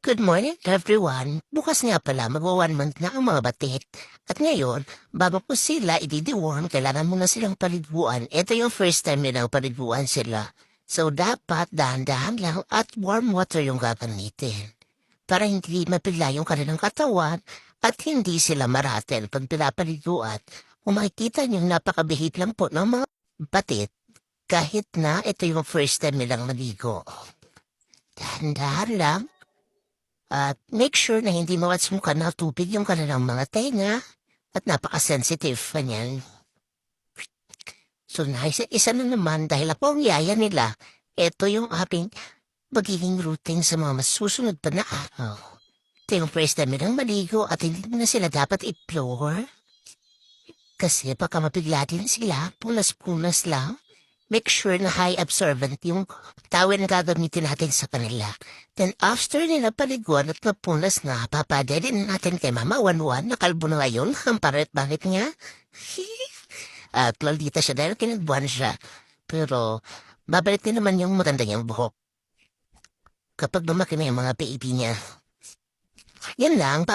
Good morning everyone. Bukas nga pala magwa 1 month na ang mga batik. At ngayon, bago po sila i-deworm, kailangan muna silang paliguan. Ito yung first time nilang paliguan sila. So dapat dahan-dahan lang at warm water yung gagamitin. Para hindi mapila yung kanilang katawan at hindi sila maratel pag pinapaliguan. Kung makikita niyo, napakabihit lang po ng mga batik kahit na ito yung first time nilang maligo. Dahan-dahan lang. At make sure na hindi mawasmukan ng tubig yung kanilang mga tenga at napaka-sensitive pa niyan. So isa na naman dahil ako ang yaya nila, ito yung aking magiging routine sa mga masusunod pa na araw. Ito yung first time nilang maligo at hindi na sila dapat i-floor. Kasi baka mapigla din sila, punas-punas lang. Make sure na high absorbent yung towel na gagamitin natin sa kanila. Then after nila paliguan at mapunas na, papadalin natin kay Mama Wanwan na kalbo na ngayon. Ang parit-bakit niya. At lalita siya dahil kinagbuhan siya. Pero babalik din naman yung maganda niyang buhok. Kapag lumaki na yung mga baby niya. Yan lang,